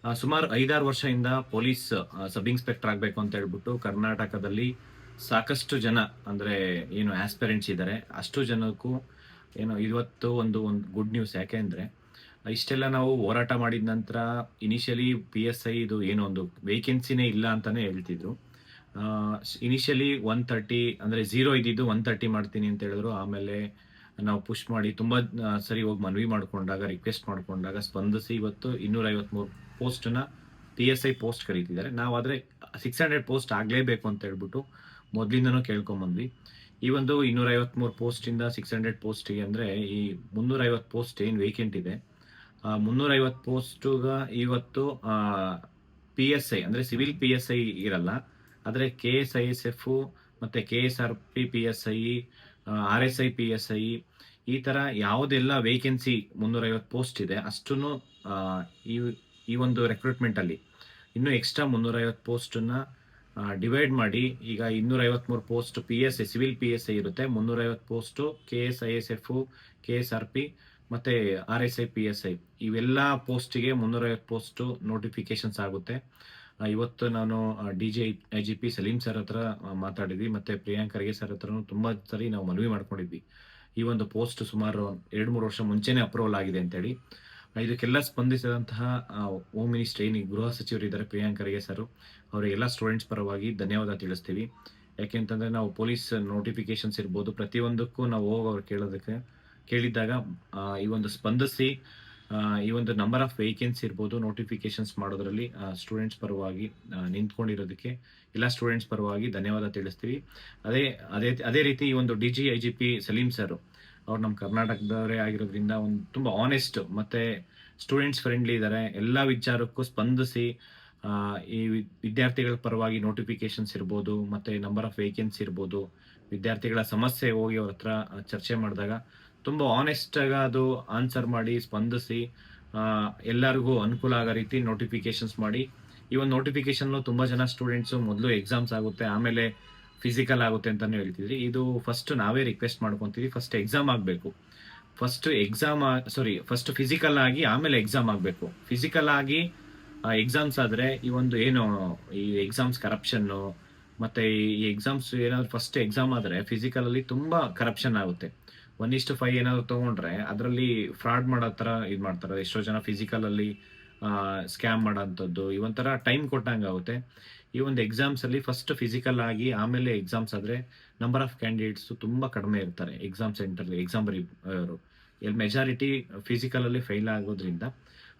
ಸುಮಾರು 5-6 ವರ್ಷದಿಂದ police sub inspector ಆಗಬೇಕು ಅಂತ ಹೇಳ್ಬಿಟ್ಟು ಕರ್ನಾಟಕದಲ್ಲಿ ಸಾಕಷ್ಟು ಜನ ಅಂದ್ರೆ ಏನು ಆಸ್ಪಿರೆಂಟ್ಸ್ ಇದ್ದಾರೆ. ಅಷ್ಟು ಜನಕ್ಕೂ ಏನು ಇವತ್ತು ಒಂದು ಗುಡ್ ನ್ಯೂಸ್. ಯಾಕೆಂದ್ರೆ ಇಷ್ಟೆಲ್ಲ ನಾವು ಹೋರಾಟ ಮಾಡಿದ ನಂತರ ಇನಿಷಿಯಲಿ PSI ಇದು ಏನೋ ಒಂದು ವೇಕೆನ್ಸಿನೇ ಇಲ್ಲ ಅಂತಾನೆ ಹೇಳ್ತಿದ್ರು. ಇನಿಷಿಯಲಿ 130 ಅಂದ್ರೆ 0 ಇದ್ದಿದ್ದು 130 ಮಾಡ್ತೀನಿ ಅಂತ ಹೇಳಿದ್ರು. ಆಮೇಲೆ ನಾವು ಪುಷ್ ಮಾಡಿ ತುಂಬಾ ಸರಿ ಹೋಗಿ ಮನವಿ ಮಾಡ್ಕೊಂಡಾಗ, ರಿಕ್ವೆಸ್ಟ್ ಮಾಡ್ಕೊಂಡಾಗ ಸ್ಪಂದಿಸಿ ಇವತ್ತು 253 ಪೋಸ್ಟ್‌ನ PSI ಪೋಸ್ಟ್ ಕರೀತಿದ್ದಾರೆ. ನಾವಾದ್ರೆ 600 ಪೋಸ್ಟ್ ಆಗ್ಲೇಬೇಕು ಅಂತ ಹೇಳ್ಬಿಟ್ಟು ಮೊದಲಿಂದನೂ ಕೇಳ್ಕೊಂಬಂದ್ವಿ. ಈ ಒಂದು 253 ಪೋಸ್ಟಿಂದ 600 ಪೋಸ್ಟಿಗೆ ಅಂದ್ರೆ ಈ 350 ಪೋಸ್ಟ್ ಏನ್ ವೇಕೆಂಟ್ ಇದೆ, 350 ಪೋಸ್ಟುಗ ಇವತ್ತು PSI ಅಂದ್ರೆ ಸಿವಿಲ್ PSI ಇರಲ್ಲ. ಆದ್ರೆ KSISF ಮತ್ತೆ KSRP PSI, RSI PSI ಈ ತರ ಯಾವುದೆಲ್ಲ ವೇಕೆನ್ಸಿ 350 ಪೋಸ್ಟ್ ಇದೆ ಅಷ್ಟನ್ನು ಈ ಈ ಒಂದು ರೆಕ್ರೂಟ್ಮೆಂಟ್ ಅಲ್ಲಿ ಇನ್ನು ಎಕ್ಸ್ಟ್ರಾ 350 ಪೋಸ್ಟ್ ಡಿವೈಡ್ ಮಾಡಿ ಈಗ 253 ಪೋಸ್ಟ್ PSI ಸಿವಿಲ್ PSI ಇರುತ್ತೆ. 350 ಪೋಸ್ಟ್ KSISF, KSRP ಮತ್ತೆ RSI PSI ಇವೆಲ್ಲ ಪೋಸ್ಟಿಗೆ 350 ಪೋಸ್ಟ್ ನೋಟಿಫಿಕೇಶನ್ಸ್ ಆಗುತ್ತೆ. ಇವತ್ತು ನಾನು DGIGP ಸಲೀಂ ಸರ್ ಹತ್ರ ಮಾತಾಡಿದ್ವಿ, ಮತ್ತೆ ಪ್ರಿಯಾಂಕ್ ಖರ್ಗೆ ಸರ್ ಹತ್ರನೂ ತುಂಬಾ ಸರಿ ನಾವು ಮನವಿ ಮಾಡ್ಕೊಂಡಿದ್ವಿ. ಈ ಒಂದು ಪೋಸ್ಟ್ ಸುಮಾರು 2-3 ವರ್ಷ ಮುಂಚೆನೆ ಅಪ್ರೂವಲ್ ಆಗಿದೆ ಅಂತೇಳಿ. ಇದಕ್ಕೆಲ್ಲ ಸ್ಪಂದಿಸಿದಂತಹ ಹೋಮ್ ಮಿನಿಸ್ಟರ್ ಏನು ಗೃಹ ಸಚಿವರಿದ್ದಾರೆ ಪ್ರಿಯಾಂಕ್ ಖರ್ಗೆ ಸರ್, ಅವರಿಗೆಲ್ಲ ಸ್ಟೂಡೆಂಟ್ಸ್ ಪರವಾಗಿ ಧನ್ಯವಾದ ತಿಳಿಸ್ತೀವಿ. ಯಾಕೆಂತಂದ್ರೆ ನಾವು ಪೊಲೀಸ್ ನೋಟಿಫಿಕೇಶನ್ಸ್ ಇರ್ಬೋದು, ಪ್ರತಿಯೊಂದಕ್ಕೂ ನಾವು ಹೋಗಿ ಅವ್ರು ಕೇಳಿದ್ದಾಗ ಈ ಒಂದು ಸ್ಪಂದಿಸಿ ಈ ಒಂದು ನಂಬರ್ ಆಫ್ ವೇಕೆನ್ಸಿ ಇರ್ಬೋದು ನೋಟಿಫಿಕೇಶನ್ಸ್ ಮಾಡೋದ್ರಲ್ಲಿ ಸ್ಟೂಡೆಂಟ್ಸ್ ಪರವಾಗಿ ನಿಂತ್ಕೊಂಡಿರೋದಕ್ಕೆ ಎಲ್ಲ ಸ್ಟೂಡೆಂಟ್ಸ್ ಪರವಾಗಿ ಧನ್ಯವಾದ ತಿಳಿಸ್ತೀವಿ. ಅದೇ ಅದೇ ಅದೇ ರೀತಿ ಈ ಒಂದು DGIGP ಸಲೀಂ ಸರ್ ಅವ್ರು ನಮ್ಮ ಕರ್ನಾಟಕದವರೇ ಆಗಿರೋದ್ರಿಂದ ಒಂದು ತುಂಬಾ ಆನೆಸ್ಟ್ ಮತ್ತೆ ಸ್ಟೂಡೆಂಟ್ಸ್ ಫ್ರೆಂಡ್ಲಿ ಇದ್ದಾರೆ. ಎಲ್ಲ ವಿಚಾರಕ್ಕೂ ಸ್ಪಂದಿಸಿ ಈ ವಿದ್ಯಾರ್ಥಿಗಳ ಪರವಾಗಿ ನೋಟಿಫಿಕೇಶನ್ಸ್ ಇರ್ಬೋದು, ಮತ್ತೆ ನಂಬರ್ ಆಫ್ ವೇಕೆನ್ಸಿ ಇರ್ಬೋದು, ವಿದ್ಯಾರ್ಥಿಗಳ ಸಮಸ್ಯೆ ಹೋಗಿ ಅವ್ರ ಹತ್ರ ಚರ್ಚೆ ಮಾಡಿದಾಗ ತುಂಬಾ ಆನೆಸ್ಟ್ ಆಗಿ ಅದು ಆನ್ಸರ್ ಮಾಡಿ ಸ್ಪಂದಿಸಿ ಎಲ್ಲರಿಗೂ ಅನುಕೂಲ ಆಗೋ ರೀತಿ ನೋಟಿಫಿಕೇಶನ್ಸ್ ಮಾಡಿ. ಈ ಒಂದು ನೋಟಿಫಿಕೇಶನ್ ತುಂಬಾ ಜನ ಸ್ಟೂಡೆಂಟ್ಸ್ ಮೊದಲು ಎಕ್ಸಾಮ್ಸ್ ಆಗುತ್ತೆ, ಆಮೇಲೆ ಫಿಸಿಕಲ್ ಆಗುತ್ತೆ ಅಂತಾನೆ ಹೇಳ್ತಿದ್ರಿ. ಇದು ಫಸ್ಟ್ ನಾವೇ ರಿಕ್ವೆಸ್ಟ್ ಮಾಡ್ಕೊಂತೀವಿ, ಫಸ್ಟ್ ಎಕ್ಸಾಮ್ ಆಗಬೇಕು. ಫಸ್ಟ್ ಫಿಸಿಕಲ್ ಆಗಿ ಆಮೇಲೆ ಎಕ್ಸಾಮ್ ಆಗಬೇಕು. ಫಿಸಿಕಲ್ ಆಗಿ ಎಕ್ಸಾಮ್ಸ್ ಆದ್ರೆ ಈ ಒಂದು ಏನು ಈ ಎಕ್ಸಾಮ್ಸ್ ಕರಪ್ಷನ್ ಮತ್ತೆ ಈ ಎಕ್ಸಾಮ್ಸ್ ಏನಾದ್ರು ಫಸ್ಟ್ ಎಕ್ಸಾಮ್ ಆದ್ರೆ ಫಿಸಿಕಲ್ ಅಲ್ಲಿ ತುಂಬಾ ಕರಪ್ಷನ್ ಆಗುತ್ತೆ. 1:5 ಏನಾದ್ರು ತಗೊಂಡ್ರೆ ಅದರಲ್ಲಿ ಫ್ರಾಡ್ ಮಾಡೋ ತರ ಇದ್ ಮಾಡ್ತಾರೆ. ಎಷ್ಟೋ ಜನ ಫಿಸಿಕಲ್ ಅಲ್ಲಿ ಸ್ಕ್ಯಾಮ್ ಮಾಡೋಂಥದ್ದು ಈ ಒಂಥರ ಟೈಮ್ ಕೊಟ್ಟಂಗೆ ಆಗುತ್ತೆ. ಈ ಒಂದು ಎಕ್ಸಾಮ್ಸ್ ಅಲ್ಲಿ ಫಸ್ಟ್ ಫಿಸಿಕಲ್ ಆಗಿ ಆಮೇಲೆ ಎಕ್ಸಾಮ್ಸ್ ಆದ್ರೆ ನಂಬರ್ ಆಫ್ ಕ್ಯಾಂಡಿಡೇಟ್ಸ್ ತುಂಬಾ ಕಡಿಮೆ ಇರ್ತಾರೆ ಎಕ್ಸಾಮ್ ಸೆಂಟರ್ ಎಕ್ಸಾಮ್ ಬರೆಯೋರು. ಮೆಜಾರಿಟಿ ಫಿಸಿಕಲ್ ಅಲ್ಲಿ ಫೇಲ್ ಆಗೋದ್ರಿಂದ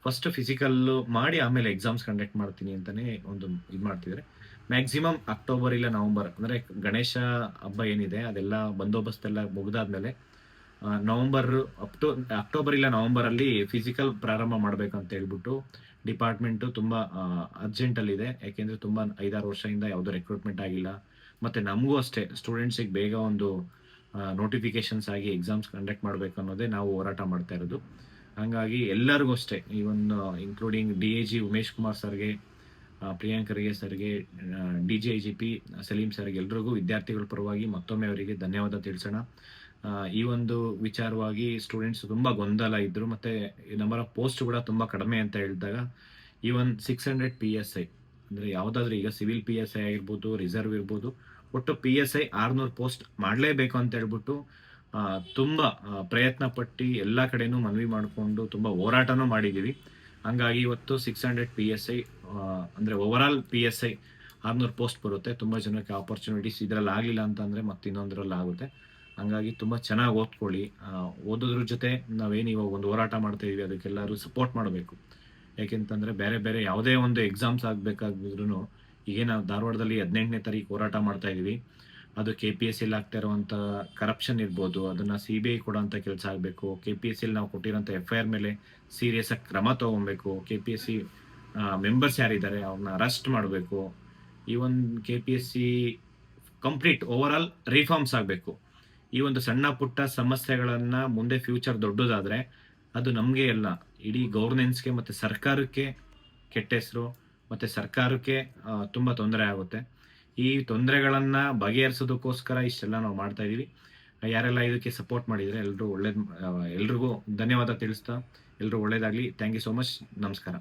ಫಸ್ಟ್ ಫಿಸಿಕಲ್ ಮಾಡಿ ಆಮೇಲೆ ಎಕ್ಸಾಮ್ಸ್ ಕಂಡಕ್ಟ್ ಮಾಡ್ತೀನಿ ಅಂತಾನೆ ಒಂದು ಇದು ಮಾಡ್ತಿದ್ದಾರೆ. ಮ್ಯಾಕ್ಸಿಮಮ್ ಅಕ್ಟೋಬರ್ ಇಲ್ಲ ನವೆಂಬರ್ ಅಂದ್ರೆ ಗಣೇಶ ಹಬ್ಬ ಏನಿದೆ ಅದೆಲ್ಲ ಬಂದೋಬಸ್ತ್ ಎಲ್ಲ ಮುಗಿದಾದ್ಮೇಲೆ ನವೆಂಬರ್ ಅಕ್ಟೋಬರ್ ಇಲ್ಲ ನವೆಂಬರ್ ಅಲ್ಲಿ ಫಿಸಿಕಲ್ ಪ್ರಾರಂಭ ಮಾಡ್ಬೇಕಂತ ಹೇಳ್ಬಿಟ್ಟು ಡಿಪಾರ್ಟ್ಮೆಂಟ್ ತುಂಬಾ ಅರ್ಜೆಂಟ್ ಅಲ್ಲಿ ಇದೆ. ಯಾಕೆಂದ್ರೆ ತುಂಬಾ 5-6 ವರ್ಷದಿಂದ ಯಾವುದೋ ರೆಕ್ರೂಟ್ಮೆಂಟ್ ಆಗಿಲ್ಲ. ಮತ್ತೆ ನಮಗೂ ಅಷ್ಟೇ ಸ್ಟೂಡೆಂಟ್ಸಿಗೆ ಬೇಗ ಒಂದು ನೋಟಿಫಿಕೇಶನ್ಸ್ ಆಗಿ ಎಕ್ಸಾಮ್ಸ್ ಕಂಡಕ್ಟ್ ಮಾಡ್ಬೇಕು ಅನ್ನೋದೇ ನಾವು ಹೋರಾಟ ಮಾಡ್ತಾ ಇರೋದು. ಹಂಗಾಗಿ ಎಲ್ಲರಿಗೂ ಅಷ್ಟೇ ಇವನ್ ಇನ್ಕ್ಲೂಡಿಂಗ್ DIG ಉಮೇಶ್ ಕುಮಾರ್ ಸರ್ಗೆ, ಪ್ರಿಯಾಂಕ್ ಖರ್ಗೆ ಸರ್ಗೆ, DGIGP ಸಲೀಂ ಸರ್ಗೆ ಎಲ್ರಿಗೂ ವಿದ್ಯಾರ್ಥಿಗಳ ಪರವಾಗಿ ಮತ್ತೊಮ್ಮೆ ಅವರಿಗೆ ಧನ್ಯವಾದ ತಿಳಿಸೋಣ. ಈ ಒಂದು ವಿಚಾರವಾಗಿ ಸ್ಟೂಡೆಂಟ್ಸ್ ತುಂಬಾ ಗೊಂದಲ ಇದ್ರು, ಮತ್ತೆ ನಂಬರ್ ಆಫ್ ಪೋಸ್ಟ್ ಕೂಡ ತುಂಬಾ ಕಡಿಮೆ ಅಂತ ಹೇಳಿದಾಗ ಈವನ್ 600 PSI ಅಂದ್ರೆ ಯಾವ್ದಾದ್ರು ಈಗ ಸಿವಿಲ್ PSI ಆಗಿರ್ಬೋದು, ರಿಸರ್ವ್ ಇರ್ಬೋದು, ಒಟ್ಟು PSI 600 ಪೋಸ್ಟ್ ಮಾಡ್ಲೇಬೇಕು ಅಂತ ಹೇಳ್ಬಿಟ್ಟು ತುಂಬಾ ಪ್ರಯತ್ನ ಪಟ್ಟು ಎಲ್ಲಾ ಕಡೆನೂ ಮನವಿ ಮಾಡಿಕೊಂಡು ತುಂಬಾ ಹೋರಾಟನೂ ಮಾಡಿದೀವಿ. ಹಂಗಾಗಿ ಇವತ್ತು 600 PSI ಅಂದ್ರೆ ಓವರ್ ಆಲ್ PSI 600 ಪೋಸ್ಟ್ ಬರುತ್ತೆ. ತುಂಬಾ ಜನಕ್ಕೆ ಆಪರ್ಚುನಿಟೀಸ್ ಇದ್ರಲ್ಲಿ ಆಗ್ಲಿಲ್ಲ ಅಂತಂದ್ರೆ ಮತ್ತೆ ಇನ್ನೊಂದ್ರಲ್ಲಿ ಆಗುತ್ತೆ. ಹಂಗಾಗಿ ತುಂಬಾ ಚೆನ್ನಾಗಿ ಓದ್ಕೊಳ್ಳಿ. ಓದೋದ್ರ ಜೊತೆ ನಾವೇನು ಇವಾಗ ಒಂದು ಹೋರಾಟ ಮಾಡ್ತಾ ಇದೀವಿ ಅದಕ್ಕೆಲ್ಲರೂ ಸಪೋರ್ಟ್ ಮಾಡಬೇಕು. ಯಾಕೆಂತಂದ್ರೆ ಬೇರೆ ಬೇರೆ ಯಾವುದೇ ಒಂದು ಎಕ್ಸಾಮ್ಸ್ ಆಗ್ಬೇಕಾಗಿದ್ರು ಈಗ ನಾವು ಧಾರವಾಡದಲ್ಲಿ 18ನೇ ತಾರೀಕು ಹೋರಾಟ ಮಾಡ್ತಾ ಇದೀವಿ. ಅದು KPSC ಆಗ್ತಾ ಇರುವಂತ ಕರಪ್ಷನ್ ಇರ್ಬೋದು, ಅದನ್ನ CBI ಕೊಡುವಂತ ಕೆಲಸ ಆಗ್ಬೇಕು. KPSC ನಾವು ಕೊಟ್ಟಿರೋಂಥ FIR ಮೇಲೆ ಸೀರಿಯಸ್ ಆಗಿ ಕ್ರಮ ತಗೊಬೇಕು. KPSC ಮೆಂಬರ್ಸ್ ಯಾರಿದ್ದಾರೆ ಅವ್ರನ್ನ ಅರೆಸ್ಟ್ ಮಾಡಬೇಕು. ಈ ಒಂದು KPSC complete over all reforms ಆಗಬೇಕು. ಈ ಒಂದು ಸಣ್ಣ ಪುಟ್ಟ ಸಮಸ್ಯೆಗಳನ್ನ ಮುಂದೆ ಫ್ಯೂಚರ್ ದೊಡ್ಡದಾದ್ರೆ ಅದು ನಮ್ಗೆ ಅಲ್ಲ, ಇಡೀ ಗವರ್ನೆನ್ಸ್ಗೆ ಮತ್ತೆ ಸರ್ಕಾರಕ್ಕೆ ಕೆಟ್ಟ ಹೆಸರು, ಮತ್ತೆ ಸರ್ಕಾರಕ್ಕೆ ತುಂಬಾ ತೊಂದರೆ ಆಗುತ್ತೆ. ಈ ತೊಂದರೆಗಳನ್ನ ಬಗೆಹರಿಸೋದಕ್ಕೋಸ್ಕರ ಇಷ್ಟೆಲ್ಲ ನಾವು ಮಾಡ್ತಾ ಇದೀವಿ. ಯಾರೆಲ್ಲ ಇದಕ್ಕೆ ಸಪೋರ್ಟ್ ಮಾಡಿದ್ರೆ ಎಲ್ರಿಗೂ ಧನ್ಯವಾದ ತಿಳಿಸ್ತಾ ಎಲ್ರು ಒಳ್ಳೇದಾಗ್ಲಿ. Thank you so much. ನಮಸ್ಕಾರ.